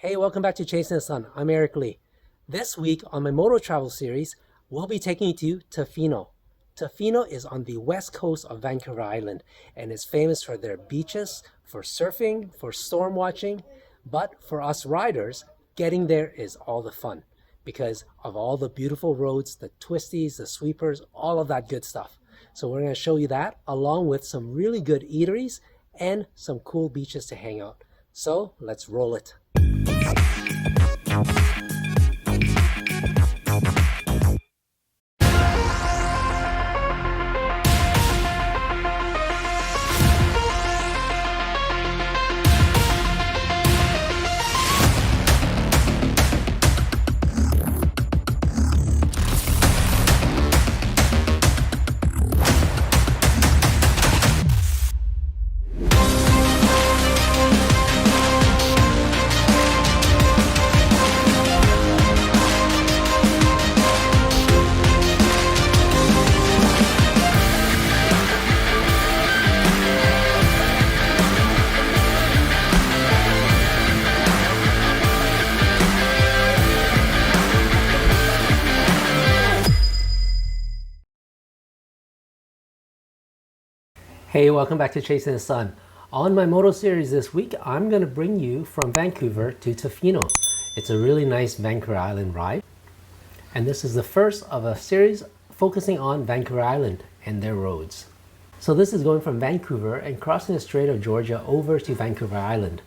Hey, welcome back to Chasing the Sun. I'm Eric Lee. This week on my moto travel series, we'll be taking you to Tofino. Tofino is on the west coast of Vancouver Island and is famous for their beaches, for surfing, for storm watching. But for us riders, getting there is all the fun because of all the beautiful roads, the twisties, the sweepers, all of that good stuff. So we're going to show you that along with some really good eateries and some cool beaches to hang out. So let's roll it. Hey, welcome back to Chasing the Sun. On my moto series this week, I'm going to bring you from Vancouver to Tofino. It's a really nice Vancouver Island ride. And this is the first of a series focusing on Vancouver Island and their roads. So this is going from Vancouver and crossing the Strait of Georgia over to Vancouver Island.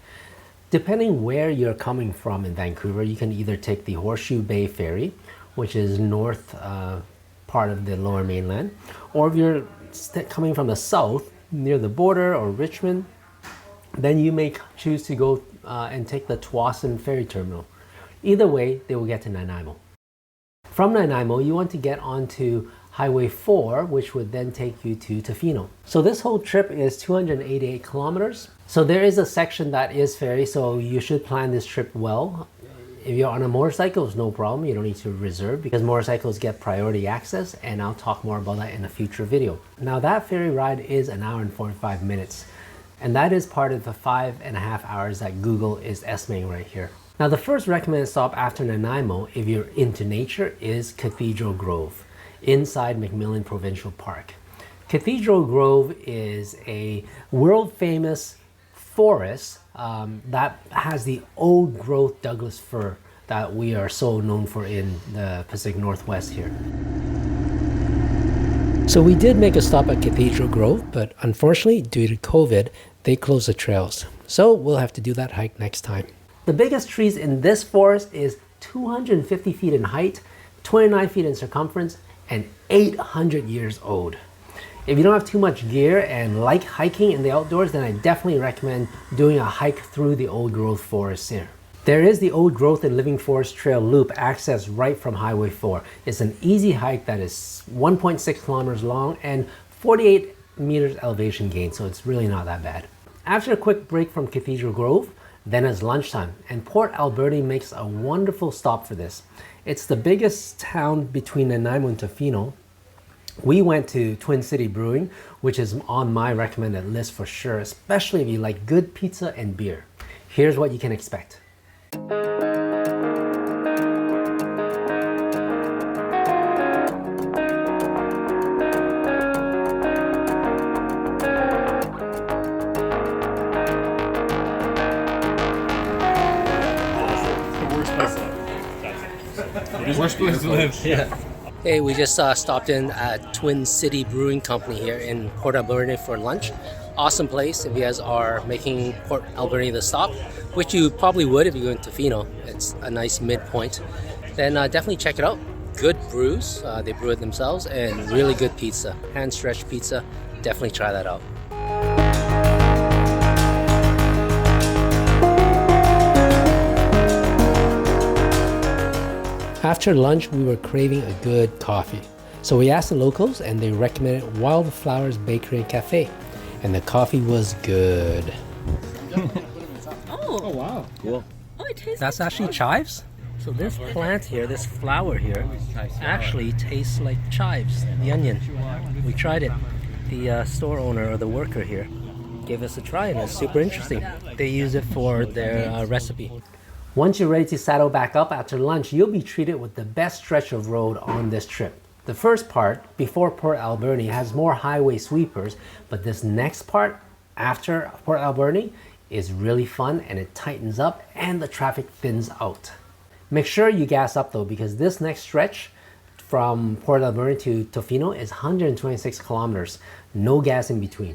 Depending where you're coming from in Vancouver, you can either take the Horseshoe Bay Ferry, which is north part of the Lower Mainland, or if you're coming from the south near the border or Richmond, then you may choose to go and take the Tsawwassen ferry terminal. Either way, they will get to Nanaimo. From Nanaimo, you want to get onto Highway 4, which would then take you to Tofino. So this whole trip is 288 kilometers. So there is a section that is ferry, so you should plan this trip well. If you're on a motorcycle, it's no problem. You don't need to reserve because motorcycles get priority access, and I'll talk more about that in a future video. Now that ferry ride is an hour and 45 minutes, and that is part of the 5.5 hours that Google is estimating right here. Now the first recommended stop after Nanaimo, if you're into nature, is Cathedral Grove inside McMillan Provincial Park. Cathedral Grove is a world famous forest that has the old growth Douglas fir that we are so known for in the Pacific Northwest here. So we did make a stop at Cathedral Grove, but unfortunately due to COVID, they closed the trails. So we'll have to do that hike next time. The biggest trees in this forest is 250 feet in height, 29 feet in circumference, and 800 years old. If you don't have too much gear and like hiking in the outdoors, then I definitely recommend doing a hike through the old growth forest here. There is the Old Growth and Living Forest Trail Loop accessed right from Highway 4. It's an easy hike that is 1.6 kilometers long and 48 meters elevation gain, so it's really not that bad. After a quick break from Cathedral Grove, then it's lunchtime, and Port Alberni makes a wonderful stop for this. It's the biggest town between Nanaimo and Tofino. We went to Twin City Brewing, which is on my recommended list for sure, especially if you like good pizza and beer. Here's what you can expect. Worst place to live. Yeah. Hey, we just stopped in at Twin City Brewing Company here in Port Alberni for lunch. Awesome place if you guys are making Port Alberni the stop, which you probably would if you go into Tofino. It's a nice midpoint. Then definitely check it out. Good brews, they brew it themselves, and really good pizza. Hand-stretched pizza, definitely try that out. After lunch, we were craving a good coffee. So we asked the locals and they recommended Wildflower's Bakery and Cafe. And the coffee was good. Oh wow. Cool. Oh, it tastes That's like actually chives? So this plant here, this flower here, actually tastes like chives, the onion. We tried it. The store owner or the worker here gave us a try and it's super interesting. They use it for their recipe. Once you're ready to saddle back up after lunch, you'll be treated with the best stretch of road on this trip. The first part, before Port Alberni, has more highway sweepers, but this next part, after Port Alberni, is really fun and it tightens up and the traffic thins out. Make sure you gas up though, because this next stretch from Port Alberni to Tofino is 126 kilometers, no gas in between.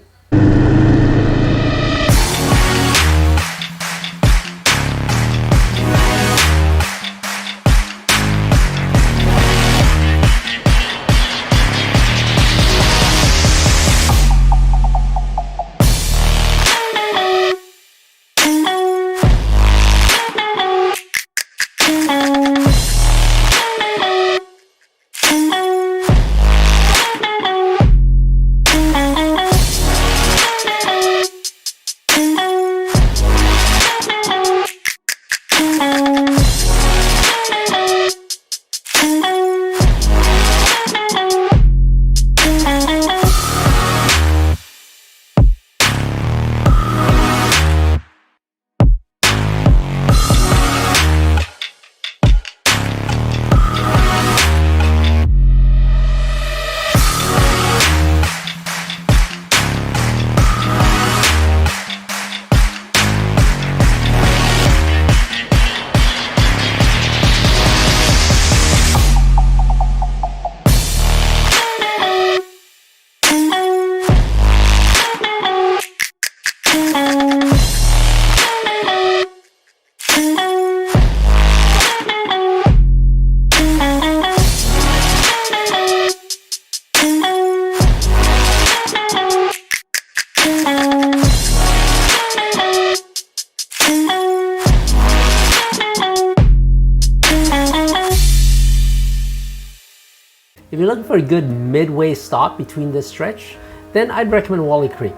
If you're looking for a good midway stop between this stretch, then I'd recommend Wally Creek.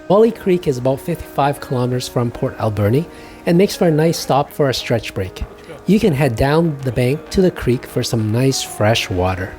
Wally Creek is about 55 kilometers from Port Alberni and makes for a nice stop for a stretch break. You can head down the bank to the creek for some nice fresh water.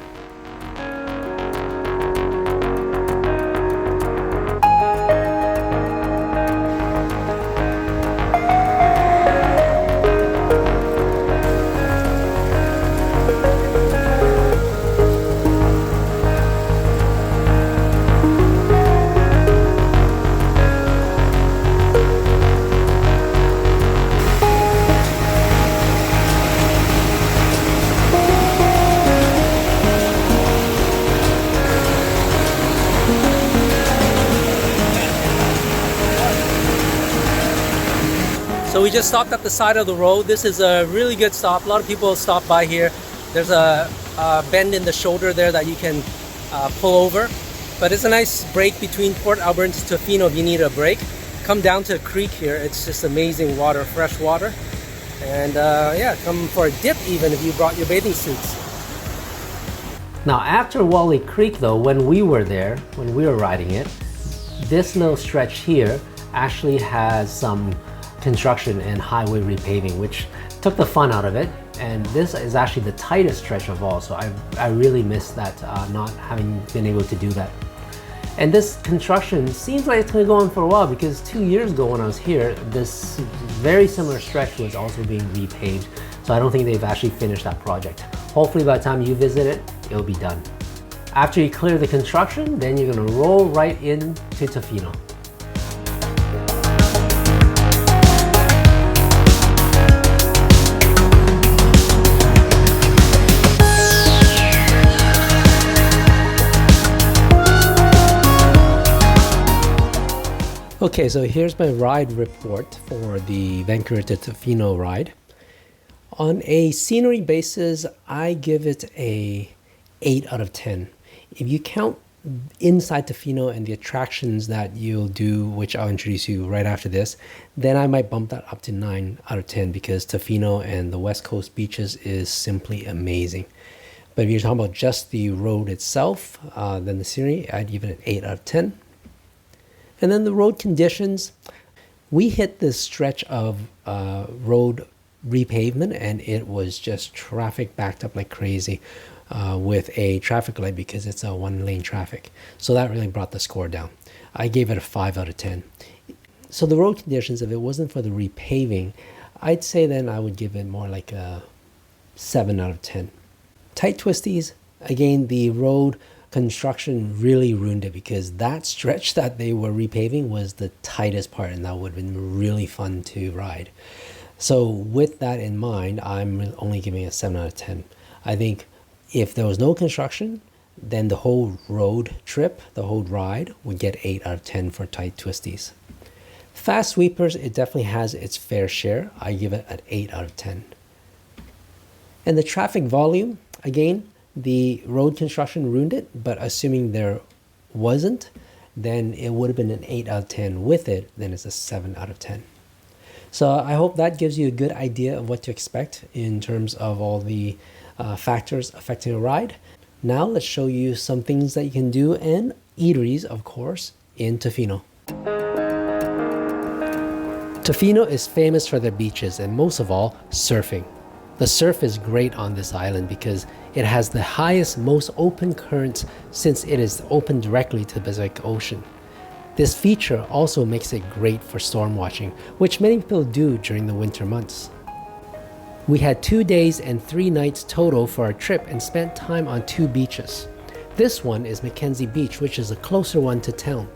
So we just stopped at the side of the road. This is a really good stop. A lot of people stop by here. There's a bend in the shoulder there that you can pull over. But it's a nice break between Port Alberni to Tofino if you need a break. Come down to a creek here. It's just amazing water, fresh water. And yeah, come for a dip even if you brought your bathing suits. Now after Wally Creek though, when we were there, when we were riding it, this little stretch here actually has some construction and highway repaving, which took the fun out of it. And this is actually the tightest stretch of all, so I really miss that, not having been able to do that. And this construction seems like it's going to go on for a while, because 2 years ago when I was here, this very similar stretch was also being repaved. So I don't think they've actually finished that project. Hopefully by the time you visit it, it'll be done. After you clear the construction, then you're going to roll right into Tofino. Okay, so here's my ride report for the Vancouver to Tofino ride. On a scenery basis, I give it a 8 out of 10. If you count inside Tofino and the attractions that you'll do, which I'll introduce you right after this, then I might bump that up to 9 out of 10, because Tofino and the West Coast beaches is simply amazing. But if you're talking about just the road itself, then the scenery, I'd give it an 8 out of 10. And then the road conditions, we hit this stretch of road repavement and it was just traffic backed up like crazy with a traffic light, because it's a 1-lane traffic. So that really brought the score down. I gave it a 5 out of 10. So the road conditions, if it wasn't for the repaving, I'd say then I would give it more like a 7 out of 10. Tight twisties, again, the road construction really ruined it because that stretch that they were repaving was the tightest part, and that would have been really fun to ride. So with that in mind, I'm only giving it a 7 out of 10. I think if there was no construction, then the whole road trip, the whole ride, would get 8 out of 10 for tight twisties. Fast sweepers, it definitely has its fair share. I give it an 8 out of 10. And the traffic volume, again, the road construction ruined it, but assuming there wasn't, then it would have been an 8 out of 10. With it, then it's a 7 out of 10. So I hope that gives you a good idea of what to expect in terms of all the factors affecting a ride. Now let's show you some things that you can do in eateries, of course, in Tofino. Tofino is famous for their beaches and most of all, surfing. The surf is great on this island because it has the highest, most open currents since it is open directly to the Pacific Ocean. This feature also makes it great for storm watching, which many people do during the winter months. We had 2 days and 3 nights total for our trip and spent time on 2 beaches. This one is MacKenzie Beach, which is a closer one to town.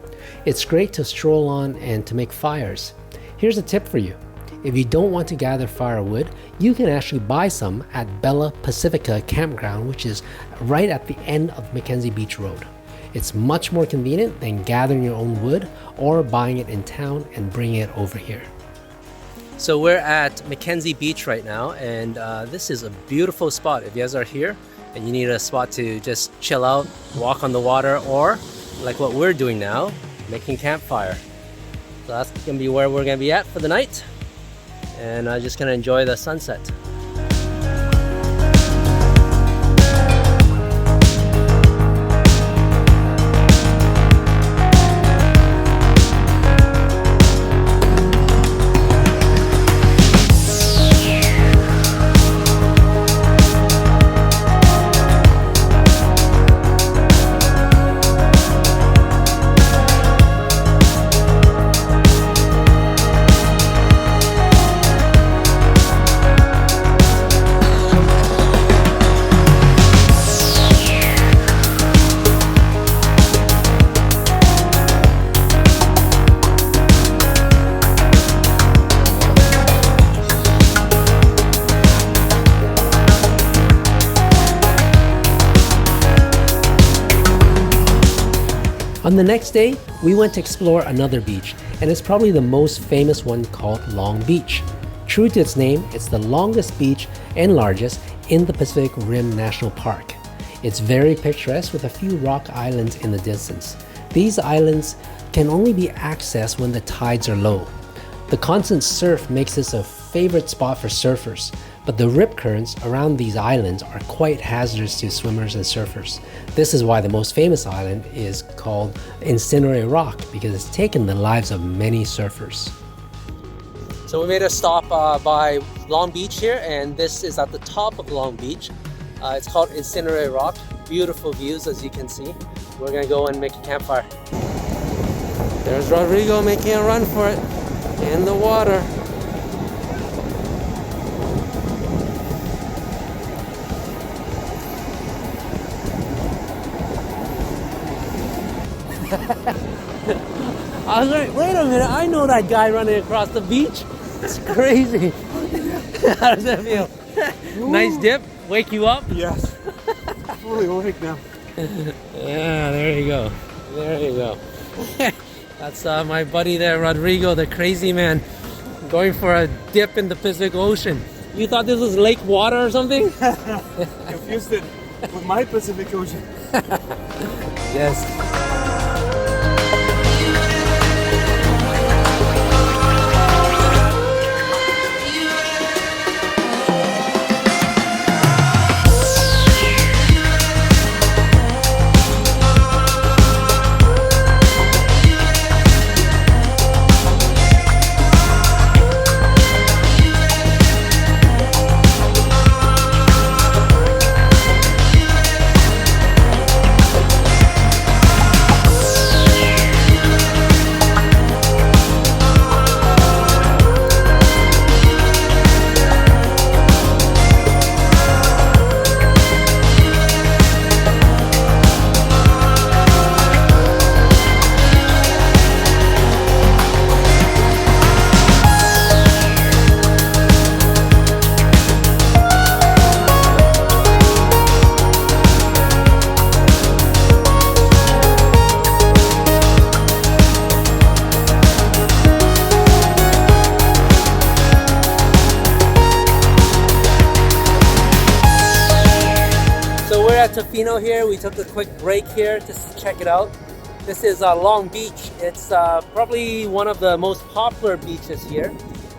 It's great to stroll on and to make fires. Here's a tip for you. If you don't want to gather firewood, you can actually buy some at Bella Pacifica Campground, which is right at the end of MacKenzie Beach Road. It's much more convenient than gathering your own wood or buying it in town and bringing it over here. So we're at MacKenzie Beach right now, and this is a beautiful spot. If you guys are here and you need a spot to just chill out, walk on the water, or like what we're doing now, making campfire. So that's gonna be where we're gonna be at for the night, and I'm just gonna enjoy the sunset. On the next day, we went to explore another beach, and it's probably the most famous one called Long Beach. True to its name, it's the longest beach and largest in the Pacific Rim National Park. It's very picturesque with a few rock islands in the distance. These islands can only be accessed when the tides are low. The constant surf makes this a favorite spot for surfers, but the rip currents around these islands are quite hazardous to swimmers and surfers. This is why the most famous island is called Incinerator Rock, because it's taken the lives of many surfers. So we made a stop by Long Beach here, and this is at the top of Long Beach. It's called Incinerator Rock. Beautiful views, as you can see. We're gonna go and make a campfire. There's Rodrigo making a run for it in the water. I was like, wait a minute, I know that guy running across the beach. It's crazy. How does that feel? Nice dip? Wake you up? Yes. Fully awake now. Yeah, there you go. There you go. That's my buddy there, Rodrigo, the crazy man, going for a dip in the Pacific Ocean. You thought this was lake water or something? Confused it with my Pacific Ocean. Yes. at Tofino here. We took a quick break here just to check it out. This is Long Beach. It's probably one of the most popular beaches here.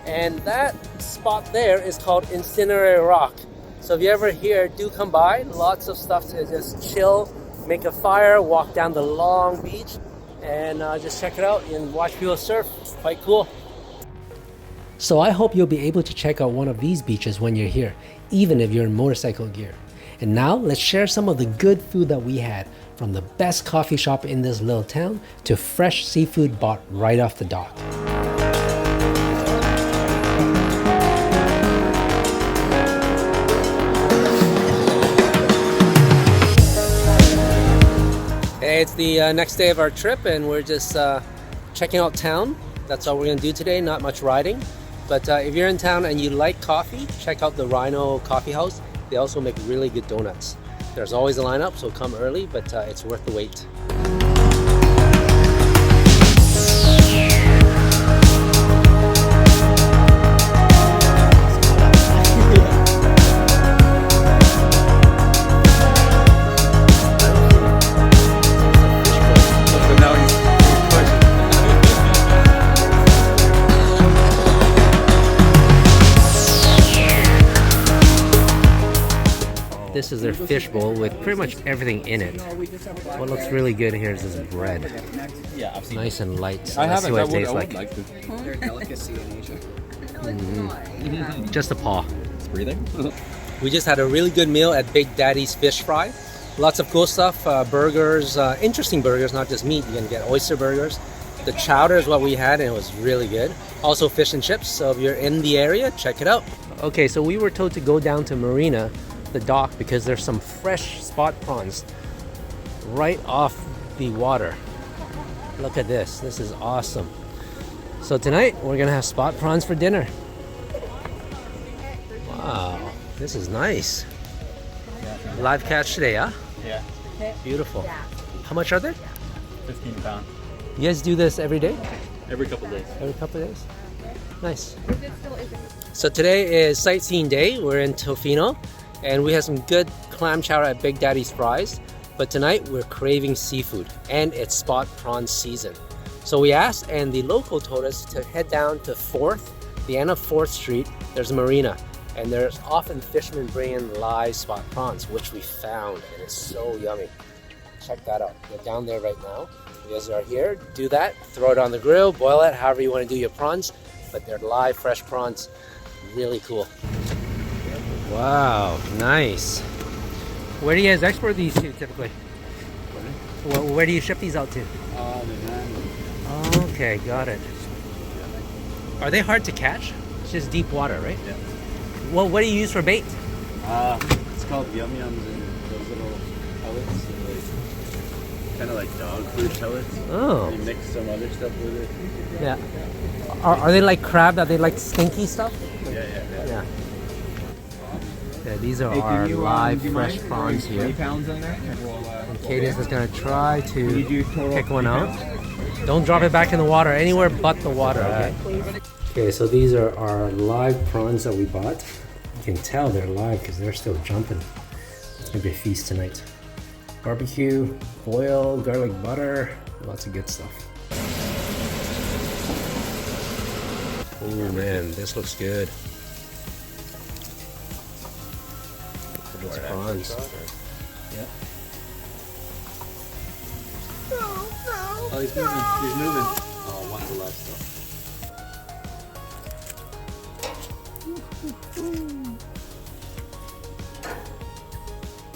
And that spot there is called Incinerator Rock. So if you're ever here, do come by. Lots of stuff to just chill, make a fire, walk down the Long Beach, and just check it out and watch people surf. It's quite cool. So I hope you'll be able to check out one of these beaches when you're here, even if you're in motorcycle gear. And now let's share some of the good food that we had, from the best coffee shop in this little town to fresh seafood bought right off the dock. Hey, it's the next day of our trip and we're just checking out town. That's all we're gonna do today, not much riding. But if you're in town and you like coffee, check out the Rhino Coffeehouse. They also make really good donuts. There's always a lineup, so come early, but it's worth the wait. This is their fish bowl with pretty much everything in it. What looks really good here is this bread. Nice and light. So let's see what it tastes like. They're a delicacy in Asia. Just a paw. It's breathing. We just had a really good meal at Big Daddy's Fish Fry. Lots of cool stuff, burgers, interesting burgers, not just meat. You can get oyster burgers. The chowder is what we had and it was really good. Also fish and chips, so if you're in the area, check it out. Okay, so we were told to go down to Marina, the dock, because there's some fresh spot prawns right off the water. Look at this. This is awesome. So tonight we're gonna have spot prawns for dinner. Wow, this is nice. Live catch today, huh? Yeah. Beautiful. How much are they? 15 pounds. You guys do this every day? Every couple days. Every couple of days? Nice. So today is sightseeing day. We're in Tofino and we have some good clam chowder at Big Daddy's Fries. But tonight we're craving seafood and it's spot prawn season. So we asked and the local told us to head down to 4th, the end of 4th Street. There's a marina and there's often fishermen bringing live spot prawns, which we found and it's so yummy. Check that out. They're down there right now. If you guys are here, do that. Throw it on the grill, boil it, however you want to do your prawns. But they're live, fresh prawns. Really cool. Wow, nice. Where do you guys export these to typically? Where do you ship these out to? Okay, got it. Are they hard to catch? It's just deep water, right? Yeah. Well, what do you use for bait? It's called yum yums and those little pellets. Kind of like dog food pellets. Oh. You mix some other stuff with it. Yeah. Are they like crab? Are they like stinky stuff? Yeah. Yeah, these are our live fresh prawns here. 3 pounds in there. And Cadence is going to try to pick one out. Don't drop it back in the water, anywhere but the water, okay? Okay, so these are our live prawns that we bought. You can tell they're live because they're still jumping. It's going to be a feast tonight. Barbecue, oil, garlic butter, lots of good stuff. Oh man, this looks good. Those prawns. Yeah. Oh, he's moving. He's moving. Oh, one of the last stuff.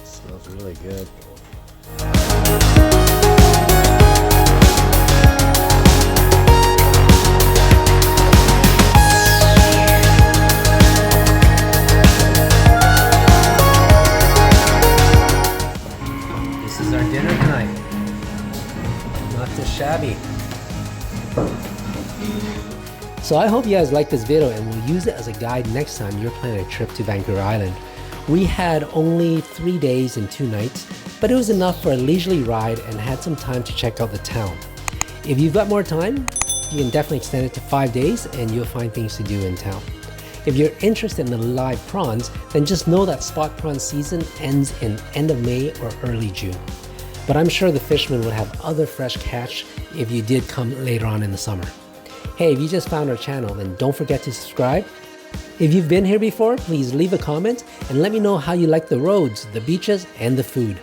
Smells really good. This is our dinner tonight. Not too shabby. So I hope you guys like this video and we'll use it as a guide next time you're planning a trip to Vancouver Island. We had only 3 days and 2 nights, but it was enough for a leisurely ride and had some time to check out the town. If you've got more time, you can definitely extend it to 5 days and you'll find things to do in town. If you're interested in the live prawns, then just know that spot prawn season ends in end of May or early June. But I'm sure the fishermen would have other fresh catch if you did come later on in the summer. Hey, if you just found our channel, then don't forget to subscribe. If you've been here before, please leave a comment and let me know how you like the roads, the beaches, and the food.